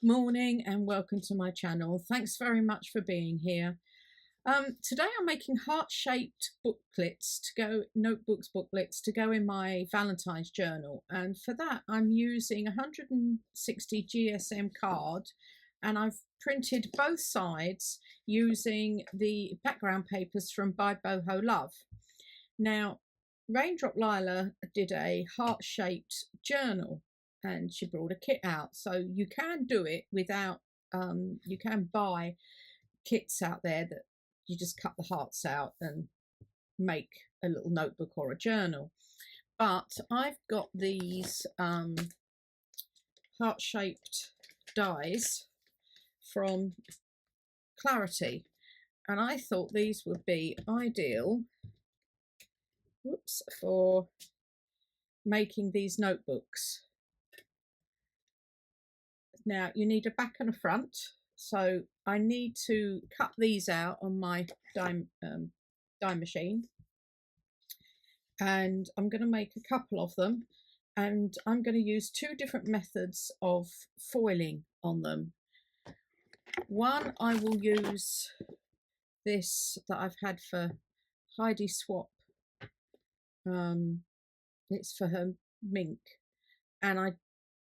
morning and welcome to my channel. Thanks very much for being here. Today I'm making heart-shaped booklets booklets to go in my Valentine's journal, and for that I'm using 160 GSM card, and I've printed both sides using the background papers from By Boho Love. Now, Raindrop Lila did a heart-shaped journal and she brought a kit out, so you can do it without you can buy kits out there that you just cut the hearts out and make a little notebook or a journal. But I've got these heart-shaped dies from Clarity, and I thought these would be ideal for making these notebooks. Now you need a back and a front, so I need to cut these out on my die machine, and I'm going to make a couple of them, and I'm going to use two different methods of foiling on them. One, I will use this that I've had for Heidi Swap. It's for her mink, and I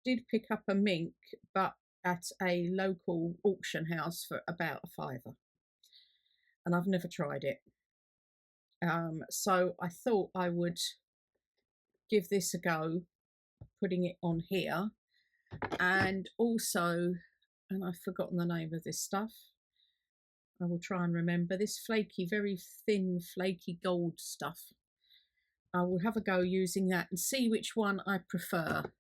did pick up a mink, but at a local auction house for about a £5, and I've never tried it. So I thought I would give this a go, putting it on here, and also, and I've forgotten the name of this stuff, I will try and remember, this flaky, very thin, flaky gold stuff. I will have a go using that and see which one I prefer.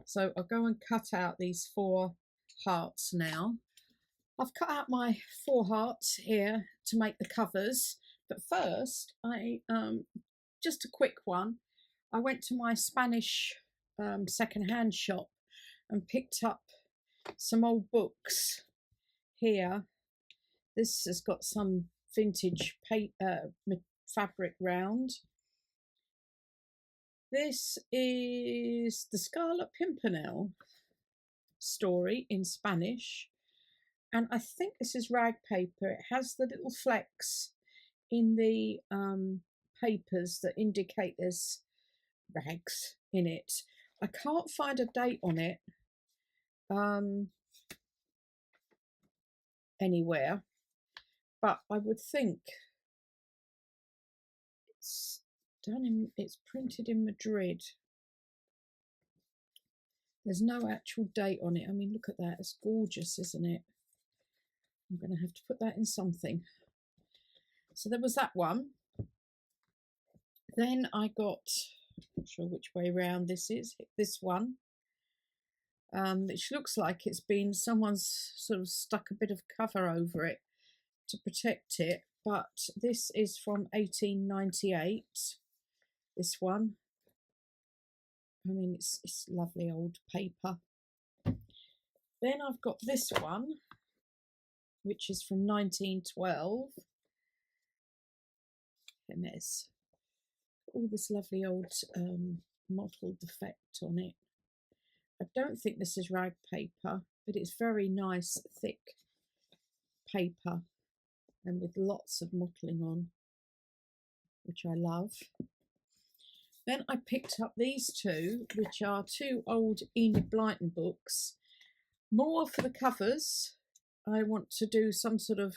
So I'll go and cut out these 4 hearts now. I've cut out my 4 hearts here to make the covers, but first just a quick one. I went to my Spanish second-hand shop and picked up some old books here. This has got some vintage fabric round. This is the Scarlet Pimpernel story in Spanish, and I think this is rag paper. It has the little flecks in the papers that indicate there's rags in it. I can't find a date on it anywhere, but I would think it's printed in Madrid. There's no actual date on it. I mean, look at that. It's gorgeous, isn't it? I'm going to have to put that in something. So there was that one. Then I got, not sure which way round this is, this one, which looks like it's been, someone's sort of stuck a bit of cover over it to protect it. But this is from 1898. This one, I mean, it's lovely old paper. Then I've got this one, which is from 1912, and there's all this lovely old mottled effect on it. I don't think this is rag paper, but it's very nice thick paper and with lots of mottling on, which I love. Then I picked up these two, which are 2 old Enid Blyton books, more for the covers. I want to do some sort of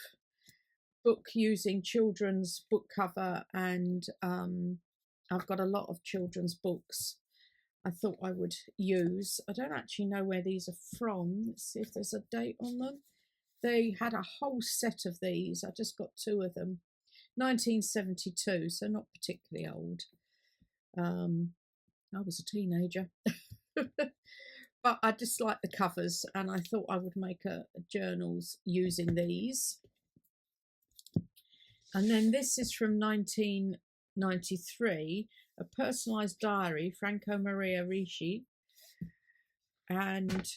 book using children's book cover, and I've got a lot of children's books I thought I would use. I don't actually know where these are from. Let's see if there's a date on them. They had a whole set of these. I just got 2 of them. 1972, so not particularly old. I was a teenager. But I just like the covers, and I thought I would make a journals using these. And then this is from 1993, a personalised diary, Franco Maria Ricci. And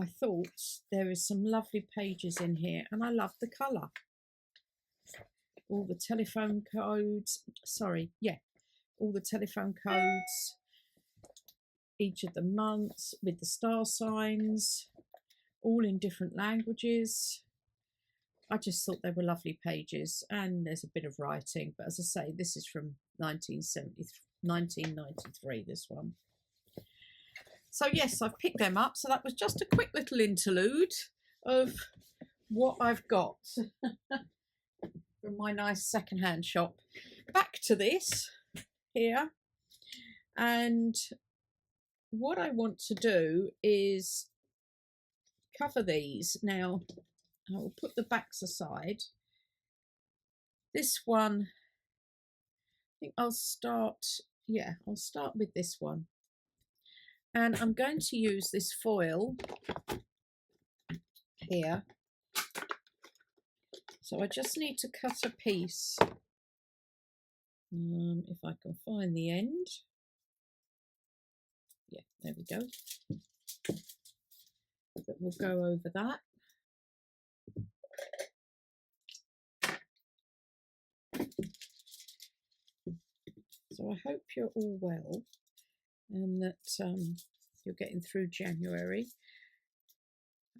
I thought there is some lovely pages in here, and I love the colour. All the telephone codes, all the telephone codes, each of the months with the star signs, all in different languages. I just thought they were lovely pages, and there's a bit of writing, but as I say, this is from 1993, this one. So yes, I've picked them up. So that was just a quick little interlude of what I've got from my nice secondhand shop. Back to this here, and what I want to do is cover these. Now I will put the backs aside. This one, I think I'll start with this one, and I'm going to use this foil here. So I just need to cut a piece, if I can find the end. Yeah, there we go. That will go over that. So I hope you're all well, and that you're getting through January.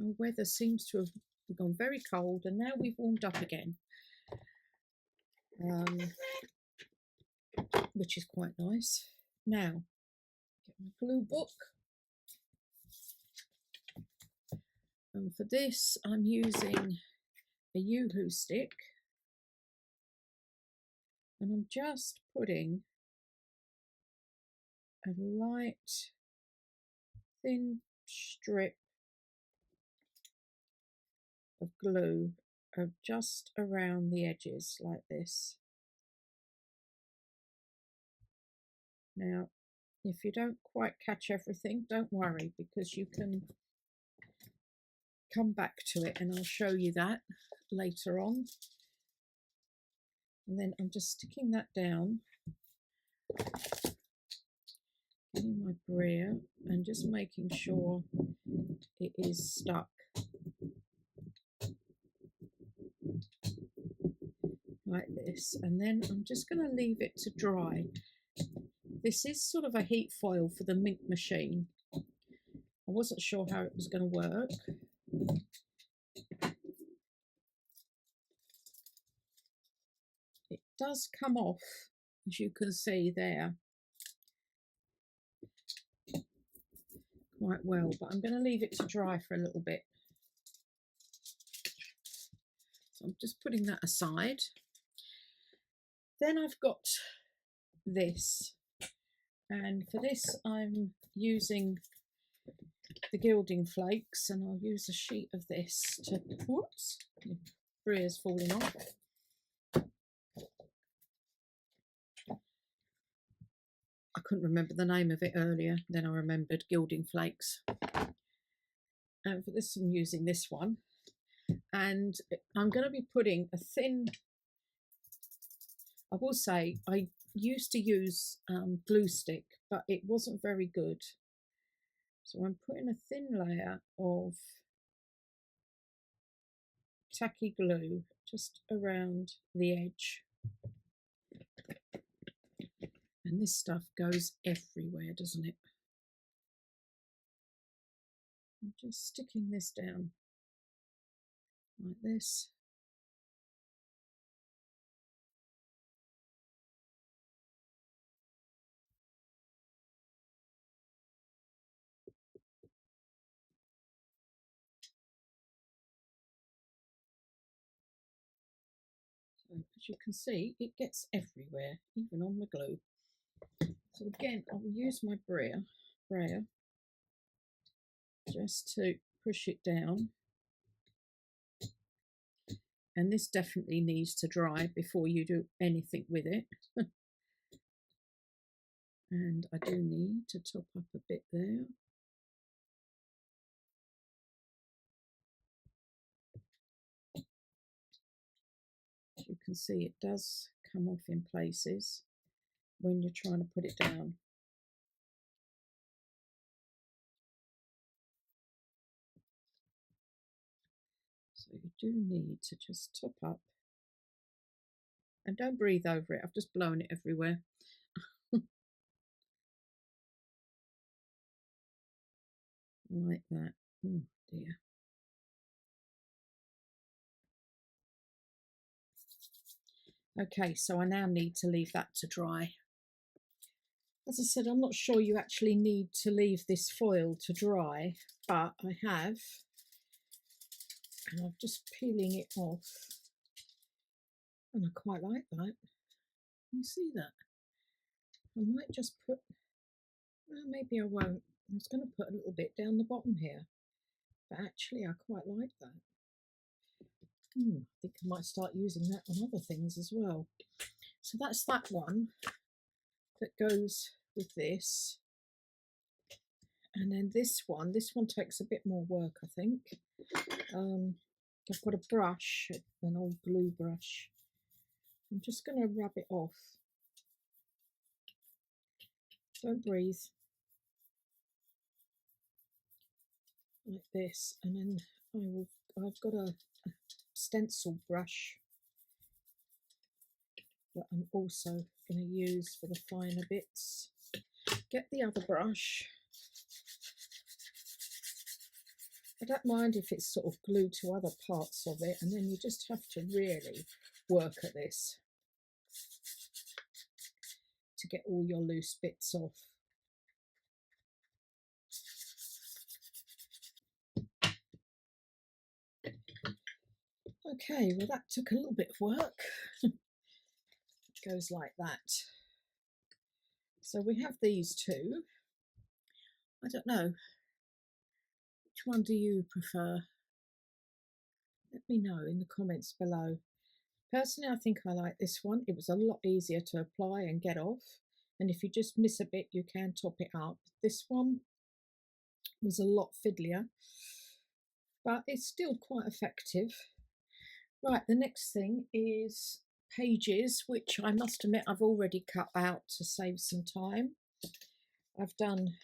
Our weather seems to have gone very cold, and now we've warmed up again, which is quite nice. Now, get my glue book. And for this, I'm using a Yoo-hoo stick, and I'm just putting a light, thin strip of glue just around the edges like this. Now, if you don't quite catch everything, don't worry, because you can come back to it, and I'll show you that later on. And then I'm just sticking that down in my brayer and just making sure it is stuck like this. And then I'm just going to leave it to dry. This is sort of a heat foil for the mink machine. I wasn't sure how it was going to work. It does come off, as you can see there, quite well, but I'm going to leave it to dry for a little bit. So I'm just putting that aside. Then I've got this, and for this I'm using the gilding flakes, and I'll use a sheet of this to, whoops, the brier's falling off. I couldn't remember the name of it earlier, then I remembered gilding flakes. And for this I'm using this one, and I'm going to be putting a thin, I will say I used to use glue stick, but it wasn't very good. So I'm putting a thin layer of tacky glue just around the edge. And this stuff goes everywhere, doesn't it? I'm just sticking this down like this. So as you can see, it gets everywhere, even on the glue. So again, I'll use my brayer just to push it down. And this definitely needs to dry before you do anything with it. And I do need to top up a bit there. As you can see, it does come off in places when you're trying to put it down. So you do need to just top up. And don't breathe over it, I've just blown it everywhere. like that. Oh dear. Okay, so I now need to leave that to dry. As I said, I'm not sure you actually need to leave this foil to dry, but I have, and I'm just peeling it off, and I quite like that. You see that? I might just put, well, maybe I won't. I was going to put a little bit down the bottom here, but actually I quite like that. I think I might start using that on other things as well. So that's that one that goes with this. And then this one takes a bit more work, I think. I've got a brush, an old glue brush. I'm just going to rub it off. Don't breathe. Like this. And then I've got a stencil brush that I'm also going to use for the finer bits. Get the other brush. I don't mind if it's sort of glued to other parts of it, and then you just have to really work at this to get all your loose bits off. Okay, well that took a little bit of work. It goes like that. So we have these two. I don't know, which one do you prefer? Let me know in the comments below. Personally, I think I like this one. It was a lot easier to apply and get off. And if you just miss a bit, you can top it up. This one was a lot fiddlier, but it's still quite effective. Right, the next thing is pages, which I must admit I've already cut out to save some time. I've done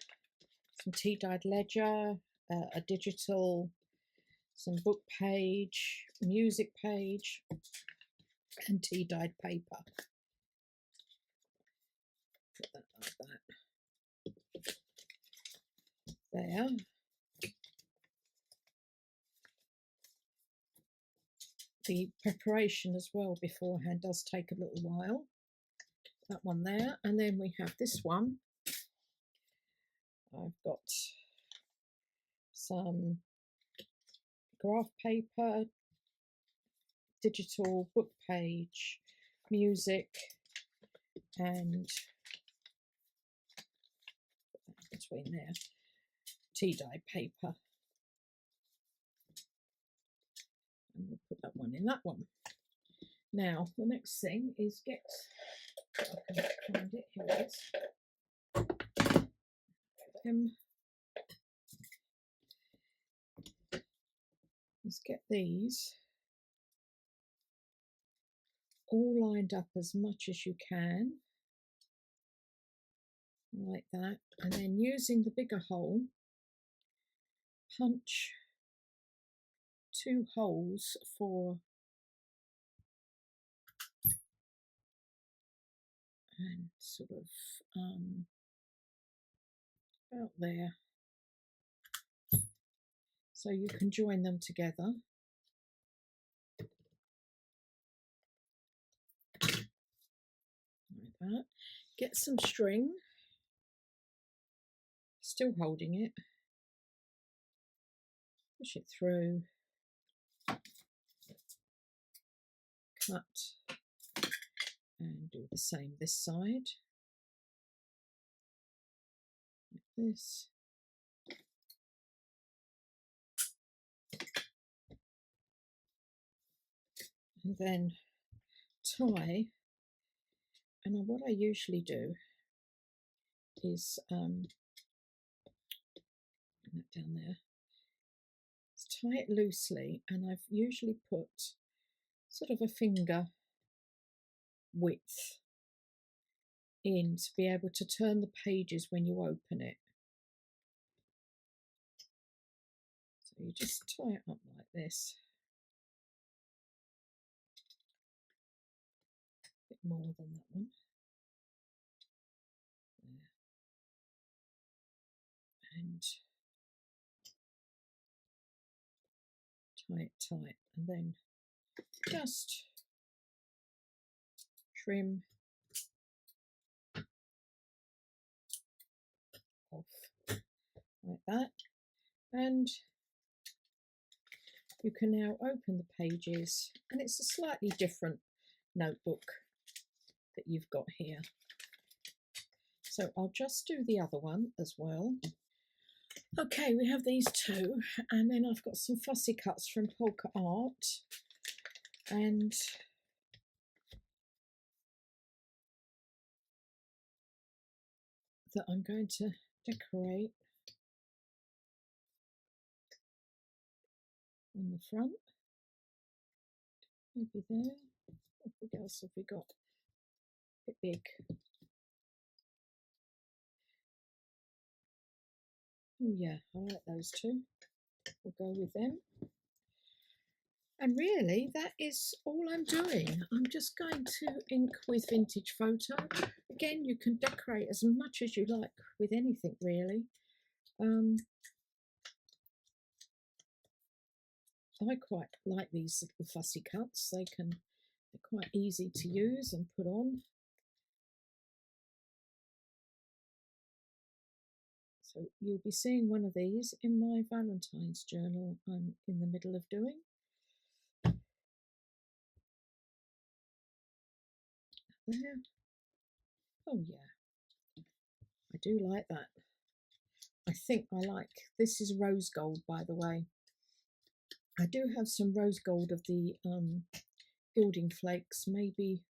some tea-dyed ledger, a digital, some book page, music page, and tea-dyed paper. Put that like that. There. The preparation as well beforehand does take a little while. That one there, and then we have this one. I've got some graph paper, digital book page, music, and between there, tea-dyed paper. And we'll put that one in that one. Now, the next thing is get, I can find it, here it is. Is get these all lined up as much as you can, like that, and then using the bigger hole, punch 2 holes for, and sort of about there, so you can join them together. Like that. Get some string, still holding it, push it through, cut, and do the same this side, like this. And then tie, and what I usually do is that down there, tie it loosely, and I've usually put sort of a finger width in to be able to turn the pages when you open it. So you just tie it up like this, a bit more than that one. There. And tie it tight, and then just trim off like that. And you can now open the pages, and it's a slightly different notebook that you've got here. So I'll just do the other one as well. Okay, we have these two, and then I've got some fussy cuts from Polka Art, and that I'm going to decorate on the front. Maybe there. What else have we got? A bit big. Oh yeah, I like those two. We'll go with them. And really, that is all I'm doing. I'm just going to ink with vintage photo. Again, you can decorate as much as you like with anything, really. I quite like these little fussy cuts. They're quite easy to use and put on. So you'll be seeing one of these in my Valentine's journal I'm in the middle of doing. There. Oh yeah, I do like that. I think I like, this is rose gold, by the way. I do have some rose gold of the gilding flakes. Maybe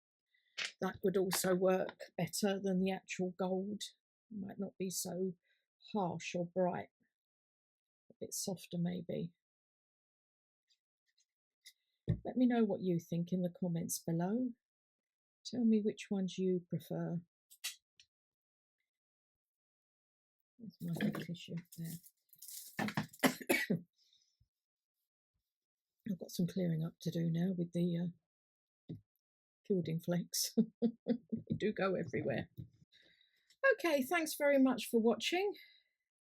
that would also work better than the actual gold. It might not be so harsh or bright. A bit softer maybe. Let me know what you think in the comments below. Tell me which ones you prefer. There's my big tissue there. I've got some clearing up to do now with the gilding flakes. They do go everywhere. Okay, thanks very much for watching.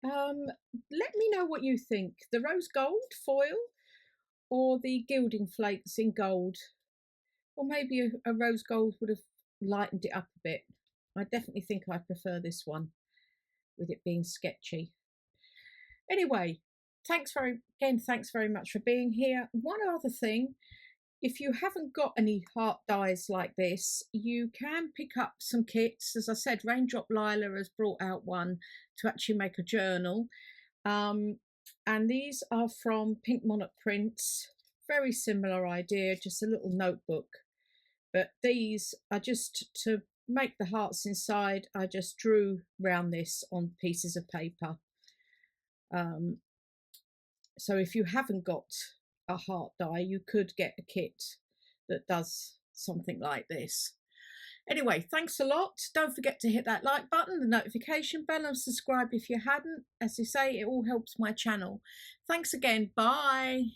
Let me know what you think. The rose gold foil or the gilding flakes in gold? Or maybe a rose gold would have lightened it up a bit. I definitely think I prefer this one with it being sketchy. Anyway, thanks very much for being here. One other thing, if you haven't got any heart dies like this, you can pick up some kits. As I said, Raindrop Lila has brought out one to actually make a journal. And these are from Pink Monarch Prints. Very similar idea, just a little notebook. But these are just to make the hearts inside. I just drew round this on pieces of paper. So if you haven't got a heart die, you could get a kit that does something like this. Anyway, thanks a lot. Don't forget to hit that like button, the notification bell, and subscribe if you hadn't. As I say, it all helps my channel. Thanks again. Bye.